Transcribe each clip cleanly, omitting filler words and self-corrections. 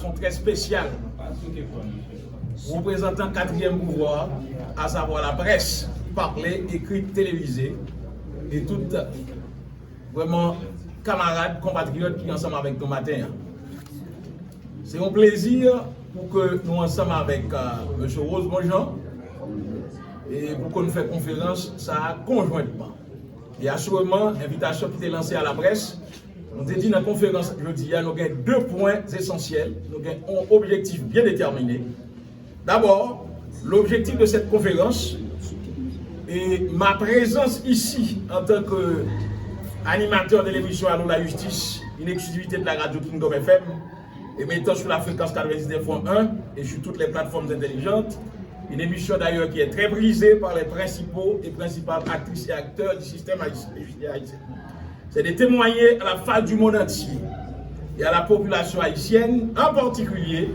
façon très spéciale, représentant quatrième pouvoir, à savoir la presse, parlée, écrite, télévisée, et toutes vraiment camarades, compatriotes qui sont ensemble avec nous matin. C'est un plaisir pour que nous ensemble avec M. Rose Bonjean et pour qu'on nous fasse conférence ça conjointement. Et assurément, l'invitation qui était lancée à la presse, nous avons dit dans la conférence jeudi, nous avons 2 points essentiels, nous avons un objectif bien déterminé. D'abord, l'objectif de cette conférence et ma présence ici en tant qu'animateur de l'émission Allô la Justice, une exclusivité de la radio Kingdom FM, émettant sur la fréquence 99.1 et sur toutes les plateformes intelligentes. Une émission d'ailleurs qui est très brisée par les principaux et principales actrices et acteurs du système haïtien. C'est de témoigner à la face du monde entier et à la population haïtienne, en particulier,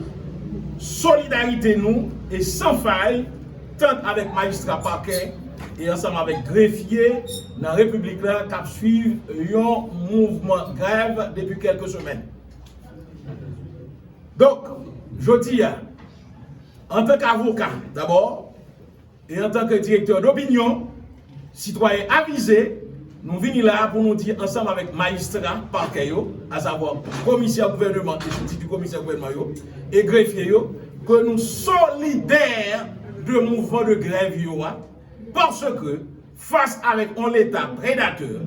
solidarité nous et sans faille, tant avec magistrat parquet et ensemble avec greffier dans la République là qui suivent un mouvement grève depuis quelques semaines. Donc, je dis, en tant qu'avocat d'abord, et en tant que directeur d'opinion, citoyen avisé, nous venons là pour nous dire ensemble avec magistrat, parquet, à savoir commissaire gouvernement et sous du commissaire gouvernement et greffier, que nous solidaires de mouvement de grève, parce que face avec un État prédateur,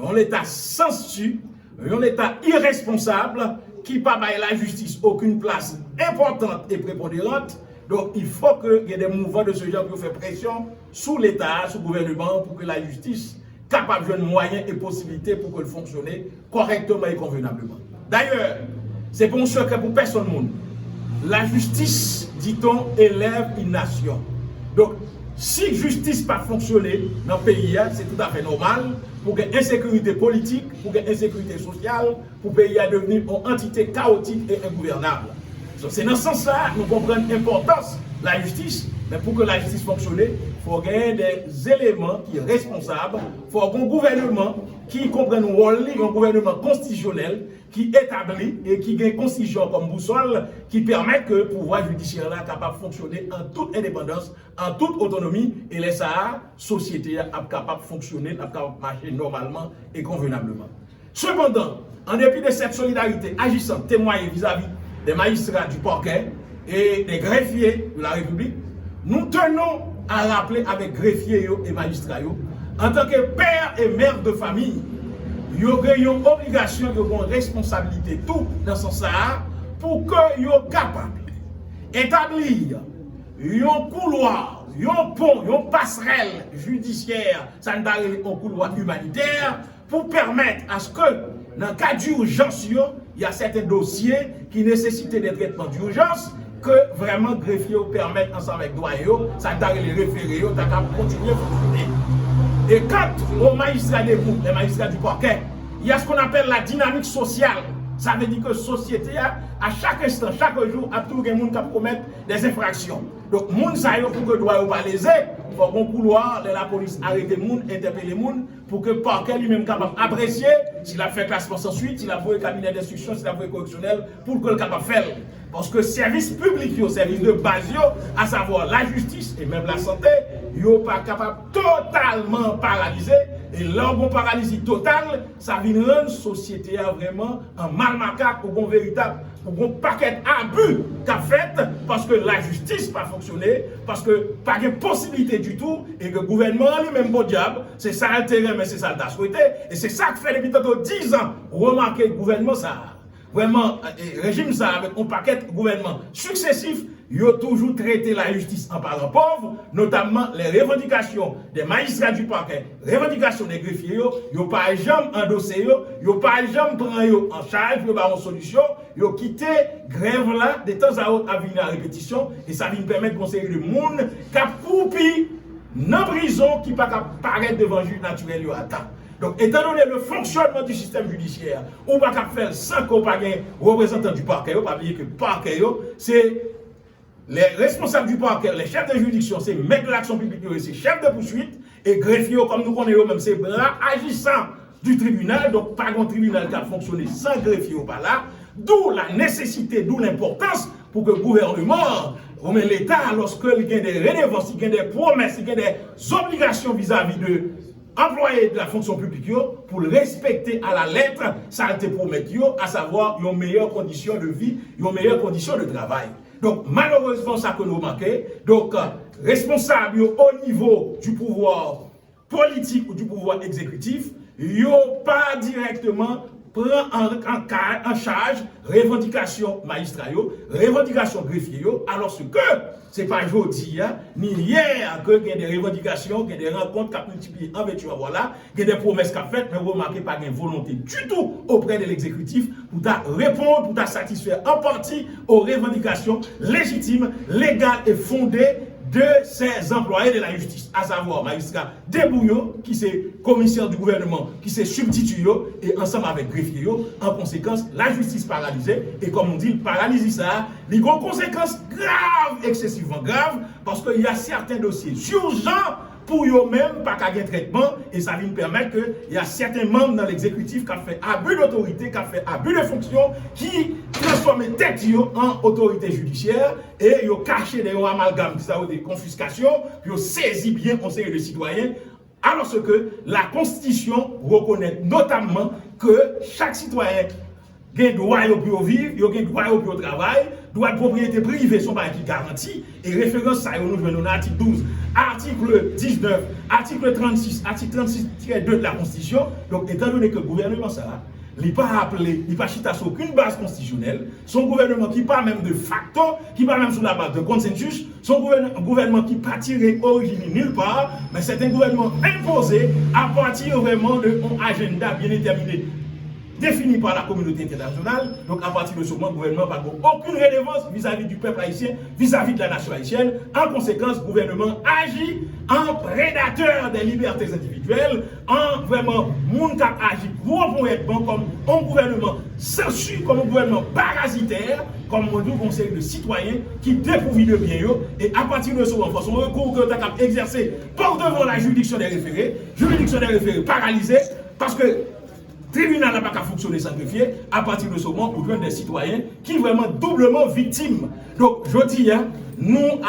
un État sensu, un État irresponsable, qui n'a pas la justice aucune place importante et prépondérante. Donc il faut qu'il y ait des mouvements de ce genre qui font pression sous l'État, sous le gouvernement, pour que la justice capable de moyens et possibilités pour qu'elle fonctionne correctement et convenablement. D'ailleurs, c'est pour un secret pour personne. La justice, dit-on, élève une nation. Donc, si justice pas fonctionner dans le pays, c'est tout à fait normal pour qu'il y ait insécurité politique, pour qu'il y ait insécurité sociale, pour que le pays devenir une entité chaotique et ingouvernable. C'est dans ce sens-là que nous comprenons l'importance de la justice, mais pour que la justice fonctionne, il faut gagner des éléments qui sont responsables, il faut un gouvernement qui comprenne le rôle, un gouvernement constitutionnel qui établit et qui a une constitution comme boussole qui permet que le pouvoir judiciaire est capable de fonctionner en toute indépendance, en toute autonomie et laisser la société capable de fonctionner, capable de marcher normalement et convenablement. Cependant, en dépit de cette solidarité agissante, témoignée vis-à-vis des magistrats du parquet et des greffiers de la République, nous tenons à rappeler avec greffiers et magistrats, en tant que père et mère de famille, ils ont une obligation, ils ont une responsabilité tout dans ce sens pour que ils soient capables d'établir un couloir, un pont, une passerelle judiciaire, ça ne pas un couloir humanitaire, pour permettre à ce que, dans le cas d'urgence, il y a certains dossiers qui nécessitent des traitements d'urgence, que vraiment greffier permettent ensemble avec doyen, ça ne les référer, ça va continuer à fonctionner. Et quant aux magistrats des groupes, les magistrats du parquet, il y a ce qu'on appelle la dynamique sociale. Ça veut dire que la société, à chaque instant, chaque jour, a tout le monde qui commettre des infractions. Donc, les gens pour que doit pas léser, il faut qu'on couloir, la police arrête les gens, interpeller les gens, pour que le parquet lui-même capable d'apprécier s'il a fait classement sans suite, s'il a fait cabinet d'instruction, s'il a fait correctionnel, pour que le capable faire. Parce que service public, service de base, à savoir la justice et même la santé, ils ne sont pas capables totalement paralysés. Et leur paralysie totale, ça vient rendre la société vraiment en mal macaque ou un véritable ou un paquet d'abus qu'a fait parce que la justice n'a pas fonctionné, parce que pas de possibilité du tout et que le gouvernement lui-même bon diable, c'est ça l'intérêt, mais c'est ça le souhaité. Et c'est ça que fait depuis tantôt 10 ans remarquer le gouvernement ça. Vraiment, régime ça avec un paquet de gouvernements successifs, ils ont toujours traité la justice en parlant pauvre, notamment les revendications des magistrats du parquet, les revendications des greffiers, ils n'ont pas jamais endossé, ils n'ont pas jamais pris en charge, ils n'ont pas en solution, ils ont quitté grève là, de temps à autre à venir à répétition, et ça vient permettre de conseiller le monde qui a coupé dans la prison qui ne peut pas paraître devant le juge naturel à temps. Donc, étant donné le fonctionnement du système judiciaire, on ne peut pas faire sans qu'on pas représentant du parquet, pas oublier que le parquet, c'est les responsables du parquet, les chefs de juridiction, c'est maître de l'action publique, c'est chef de poursuite, et greffier, comme nous connaissons même, c'est bras agissant du tribunal, donc pas un tribunal qui a fonctionné sans greffier ou pas là. D'où la nécessité, d'où l'importance pour que le gouvernement, ou même l'État, lorsqu'il y a des redevances, il y a des promesses, il y a des obligations vis-à-vis de employés de la fonction publique, pour le respecter à la lettre, ça a été promis, à savoir une meilleure condition de vie, une meilleure condition de travail. Donc, malheureusement, ça que nous manquons. Donc, responsable au niveau du pouvoir politique ou du pouvoir exécutif, yo pas directement prend en charge revendication magistrat, revendication greffier, alors que c'est pas aujourd'hui ni hier que il y a des revendications, il y a des rencontres qui ont multiplié en vertu, voilà, il y a des promesses qui ont faites, mais vous remarquez pas de volonté du tout auprès de l'exécutif pour répondre, pour satisfaire en partie aux revendications légitimes, légales et fondées de ces employés de la justice, à savoir magistrat Debouillot, qui c'est commissaire du gouvernement, qui c'est substitut, et ensemble avec greffier, en conséquence, la justice paralysée, et comme on dit, le paralysie ça, les gros conséquences graves, excessivement graves, parce qu'il y a certains dossiers urgents pour eux-mêmes, pas qu'à un traitement, et ça vient permettre qu'il y a certains membres dans l'exécutif qui ont fait abus d'autorité, qui ont fait abus de fonction, qui transforment tête en autorité judiciaire, et ils ont caché des amalgames, ça des confiscations, puis ils ont saisi bien conseil de citoyens, alors que la Constitution reconnaît notamment que chaque citoyen a un droit pour vivre, il a un droit pour travail, droit de propriété privée sont pas qui garantit, et référence ça, nous venons dans l'article 12, article 19, article 36, article 36-2 de la Constitution. Donc, étant donné que le gouvernement, ça, il n'est pas appelé, il n'est pas chita sur aucune base constitutionnelle, son gouvernement qui pas même de facto, qui pas même sur la base de consensus, son gouvernement qui pas tiré origine nulle part, mais c'est un gouvernement imposé à partir vraiment d'un agenda bien déterminé, défini par la communauté internationale. Donc à partir de ce moment, le gouvernement n'a aucune redevance vis-à-vis du peuple haïtien, vis-à-vis de la nation haïtienne. En conséquence, le gouvernement agit en prédateur des libertés individuelles, en vraiment monde qui agit complètement comme un gouvernement censuré, comme un gouvernement parasitaire, comme un conseil de citoyens qui dépourvu de biens. Et à partir de ce moment, son recours que tu as exercé par devant la juridiction des référés paralysée, parce que le tribunal n'a pas qu'à fonctionner sans greffier. À partir de ce moment, pour des citoyens qui sont vraiment doublement victimes. Donc, je dis, nous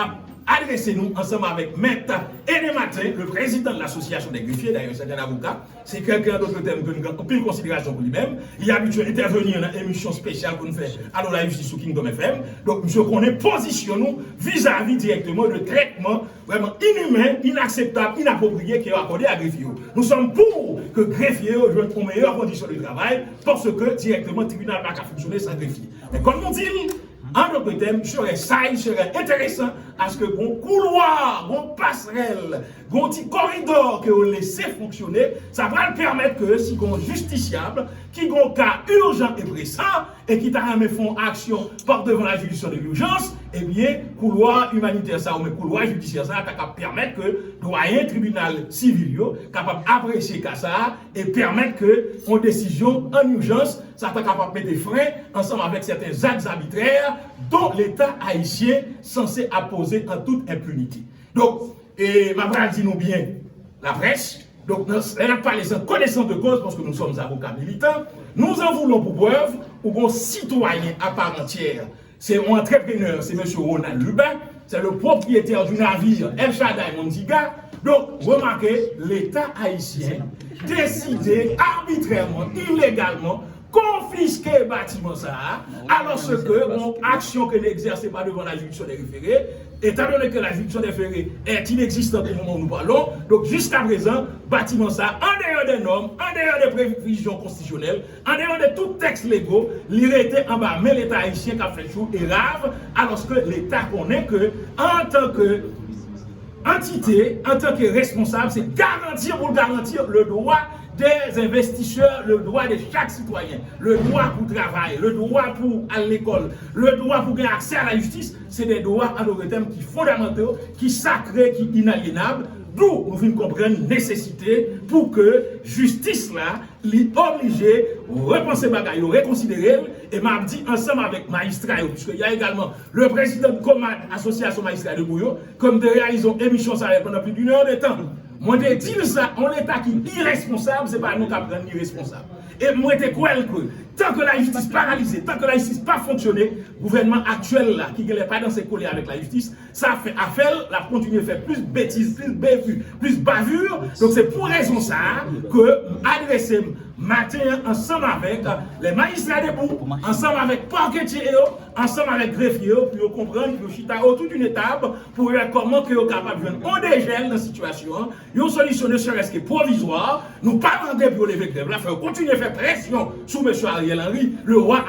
adressez-nous ensemble avec Maître Ené-Matin, le président de l'association des greffiers, d'ailleurs c'est un avocat, c'est quelqu'un d'autre terme que nous avons pris en considération pour lui-même. Il est habitué à intervenir dans une émission spéciale qu'on fait à la justice sur Kingdom FM. Donc, monsieur, qu'on est positionné vis-à-vis directement de traitement vraiment inhumain, inacceptable, inapproprié qui est accordé à greffier. Nous sommes pour que greffier jouent aux meilleures conditions de travail parce que directement le tribunal n'a pas qu'à fonctionner sans greffier. Mais comme on dit, en d'autres termes, serait intéressant à ce que mon couloir, mon passerelle, mon petit corridor que vous laissez fonctionner, ça va permettre que si on justiciable, qui a un cas urgent et pressant, et qui t'a font action par devant la juridiction de l'urgence, eh bien, couloir humanitaire ça, ou même couloir judiciaire ça, capable de permettre que doyen tribunal civil, capable d'apprécier ça, et permettre que, en décision en urgence, ça t'a capable de mettre des freins ensemble avec certains actes arbitraires dont l'État haïtien censé apposer en toute impunité. Donc, et ma brave dit nous bien, la presse, donc elle n'a pas les connaissances de cause parce que nous sommes avocats militants, nous en voulons pour preuve ou un citoyen à part entière. C'est un entrepreneur, c'est M. Ronald Lubin, c'est le propriétaire du navire El Shaddai Mondiga. Donc, remarquez, l'État haïtien décidé arbitrairement, illégalement, confisquer le bâtiment ça, alors que mon action que n'exerce pas devant la juridiction des référés, étant donné que la juridiction des référés est inexistante au moment où nous parlons, donc jusqu'à présent, bâtiment ça, en dehors des normes, en dehors des prévisions constitutionnelles, en dehors de tout texte légaux, il était en bas, mais l'État haïtien qui a fait chaud et grave, alors que l'État connaît que, en tant que entité, en tant que responsable, c'est garantir le droit des investisseurs, le droit de chaque citoyen, le droit pour travailler, le droit pour aller à l'école, le droit pour gagner accès à la justice, c'est des droits en d'autres termes qui sont fondamentaux, qui sacrés, qui inaliénables, d'où nous venons comprendre la nécessité pour que justice là, l'oblige, repenser bagaille, reconsidérer, et m'a dit ensemble avec magistrat, puisqu'il y a également le président de Comad, association magistrat de Bouillot, comme de réaliser une émission ça pendant plus d'une heure de temps. Moi, je dis ça, on l'État qui est irresponsable, ce n'est pas nous qui sommes irresponsables. Et moi, je crois que Tant que la justice paralysée, tant que la justice pas fonctionné, le gouvernement actuel là, qui n'est pas dans ses collègues avec la justice, ça fait affaire, la continuer à faire plus bêtises, plus bévues, plus bavures. Donc c'est pour raison ça que adresser matin ensemble avec les magistrats debout, ensemble avec parquetiers, ensemble avec greffiers, pour comprendre, pour chita toute une étape, pour voir comment que vous capable de on dégèle dans la situation, une solution ne serait-ce que provisoire, nous pas demander pour lever grève, là, faut continuer à faire pression sur M. Ariel Henry, le roi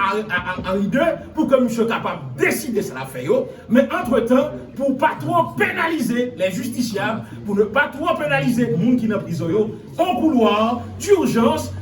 Henri II, pour que M. soit capable de décider ça l'affaire, mais entre-temps, pour pas trop pénaliser les justiciables, pour ne pas trop pénaliser les gens qui sont en prison, en couloir, d'urgence,